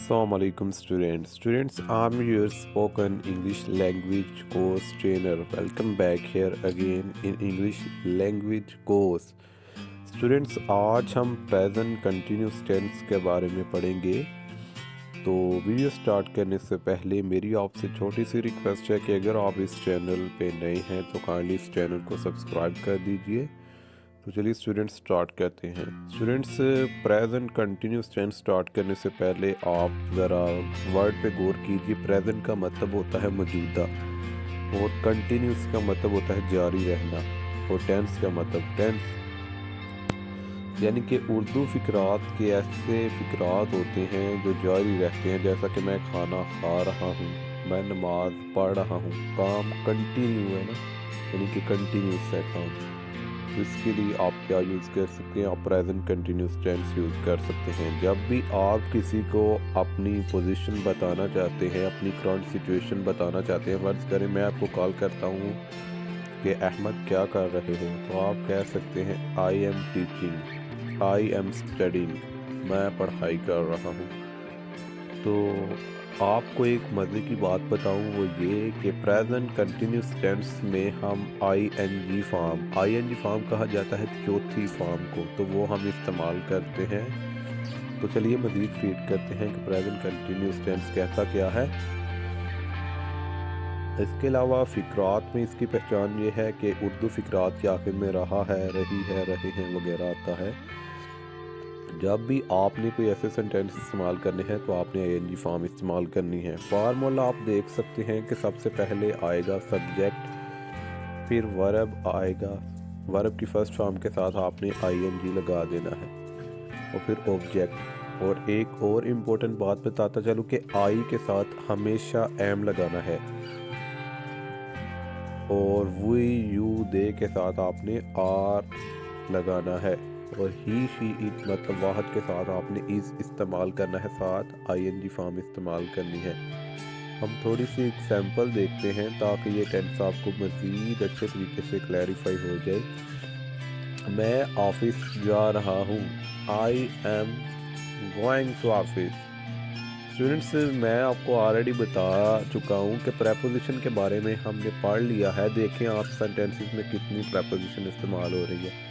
Assalamu alaikum students. Students, I'm your spoken English language course trainer. Welcome back here again in English language course. Students, आज हम present continuous tense के बारे में पढ़ेंगे। तो video start करने से पहले मेरी आपसे छोटी सी रिक्वेस्ट है कि अगर आप इस चैनल पे नए हैं तो काइंडली इस चैनल को सब्सक्राइब कर दीजिए। तो चलिए स्टूडेंट्स स्टार्ट करते हैं। Students, present continuous tense start करने से पहले आप ज़रा वर्ड पे गौर कीजिए। प्रेजेंट का मतलब होता है मौजूदा और कंटिन्यूस का मतलब होता है जारी रहना, और टेंस का मतलब टेंस यानी कि उर्दू फ़िक्रात के ऐसे फ़िक्रात होते हैं जो जारी रहते हैं, जैसा कि मैं खाना खा रहा हूँ, मैं नमाज पढ़ रहा हूँ। काम कंटिन्यू है ना, यानी कि कंटिन्यूस है काम। तो इसके लिए आप क्या यूज़ कर सकते हैं? आप प्रेजेंट कंटिन्यूस टेंस यूज़ कर सकते हैं। जब भी आप किसी को अपनी पोजीशन बताना चाहते हैं, अपनी करंट सिचुएशन बताना चाहते हैं, फ़र्ज़ करें मैं आपको कॉल करता हूँ कि अहमद क्या कर रहे हो, तो आप कह सकते हैं I am teaching, I am studying, मैं पढ़ाई कर रहा हूँ। तो आपको एक मज़े की बात बताऊं, वो ये कि प्रेजेंट कंटिन्यूस टेंस में हम आईएनजी फॉर्म कहा जाता है चौथी फॉर्म को, तो वो हम इस्तेमाल करते हैं। तो चलिए मज़ीद रीड करते हैं कि प्रेजेंट कंटिन्यूस टेंस कहता क्या है। इसके अलावा फ़िक्रात में इसकी पहचान ये है कि उर्दू फ़िक्रात के आखिर में रहा है, रही है, रहे हैं वगैरह आता है। जब भी आपने कोई ऐसे सेंटेंस इस्तेमाल करने हैं तो आपने आईएनजी फॉर्म इस्तेमाल करनी है। फार्मूला आप देख सकते हैं कि सबसे पहले आएगा सब्जेक्ट, फिर वर्ब आएगा, वर्ब की फर्स्ट फॉर्म के साथ आपने आईएनजी लगा देना है, और फिर ऑब्जेक्ट। और एक और इम्पोर्टेंट बात बताता चलूँ कि आई के साथ हमेशा एम लगाना है, और वी यू दे के साथ आपने आर लगाना है, और ही शी इट मतलब वाहद के साथ आपने इज़ इस्तेमाल करना है, साथ आईएनजी फॉर्म इस्तेमाल करनी है। हम थोड़ी सी एग्जांपल देखते हैं ताकि ये टेंस आपको मज़ीद अच्छे तरीके से क्लैरिफाई हो जाए। मैं ऑफिस जा रहा हूँ, I am going to office. Students, मैं आपको ऑलरेडी बता चुका हूँ कि प्रेपोजिशन के बारे में हमने पढ़ लिया है। देखें आप सेंटेंसेस में कितनी प्रेपोजिशन इस्तेमाल हो रही है।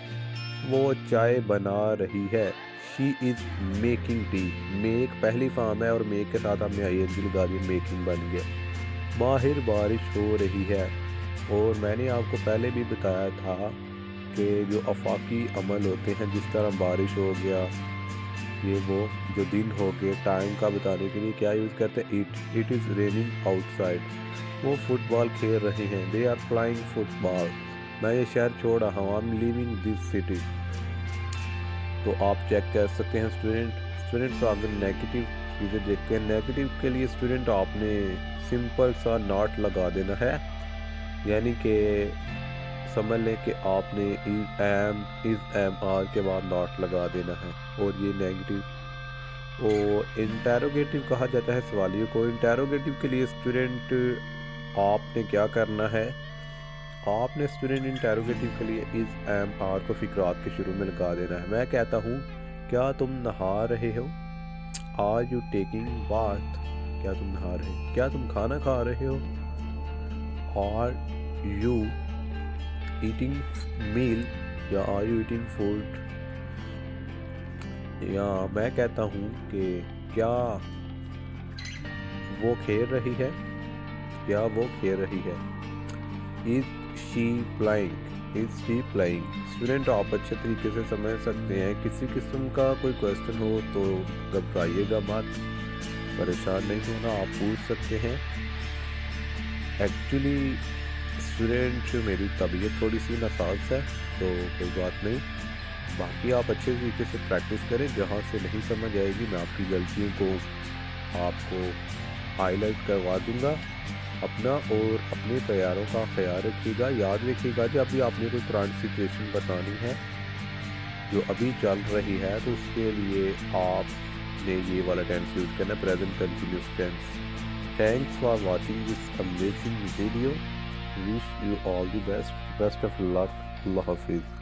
वो चाय बना रही है, she is making tea, make पहली फॉर्म है और मेक के साथ हमने आईएनजी लगा दी, मेकिंग बन गया। माहिर बारिश हो रही है, और मैंने आपको पहले भी बताया था कि जो आफाकी अमल होते हैं, जिस तरह बारिश हो गया, ये वो जो दिन हो गए, टाइम का बताने के लिए क्या यूज़ करते हैं? इट इज़ रेनिंग आउटसाइड, वो फुटबॉल खेल रहे हैं, दे आर प्लाइंग फुटबॉल, मैं ये शहर छोड़ रहा हूँ, I M living this city. तो आप चेक कर सकते हैं स्टूडेंट। तो अगर नेगेटिव चीज़ें देखते हैं, नेगेटिव के लिए स्टूडेंट आपने सिंपल सा नॉट लगा देना है, यानी कि समझ लें कि आपने इज़ एम आर के बाद नॉट लगा देना है, और ये नेगेटिव। और इंटेरोगेटिव कहा जाता है सवालियों को। इंटेरोगेटिव के लिए स्टूडेंट आपने क्या करना है, आपने स्टूडेंट इंटेरोगेटिव के लिए इज़ एम आर को फ़िक्रात के शुरू में लगा देना है। मैं कहता हूँ, क्या तुम नहा रहे हो, आर यू टेकिंग बाथ, क्या तुम नहा रहे हो। क्या तुम खाना खा रहे हो, आर यू ईटिंग मील, या आर यू ईटिंग फूड। या मैं कहता हूँ कि क्या वो खेल रही है, क्या वो खेल रही है। Is she प्लाइंग, is she प्लाइंग। Student आप अच्छे तरीके से समझ सकते हैं। किसी किस्म का कोई क्वेश्चन हो तो घबराइएगा मत, परेशान नहीं होना, आप पूछ सकते हैं। एक्चुअली स्टूडेंट मेरी तबीयत थोड़ी सी नासाज है, तो कोई बात नहीं, बाकी आप अच्छे तरीके से प्रैक्टिस करें। जहाँ से नहीं समझ आएगी मैं आपकी गलतियों को आपको हाईलाइट करवा दूँगा। अपना और अपने तैयारों का ख्याल रखिएगा। याद रखिएगा जब भी आपने कोई करंट सिचुएशन बतानी है जो अभी चल रही है, तो उसके लिए आपने ये वाला टेंस यूज़ करना है, present continuous tense. Thanks for watching this amazing video. Wish you all the best of luck. अल्लाह हाफिज़।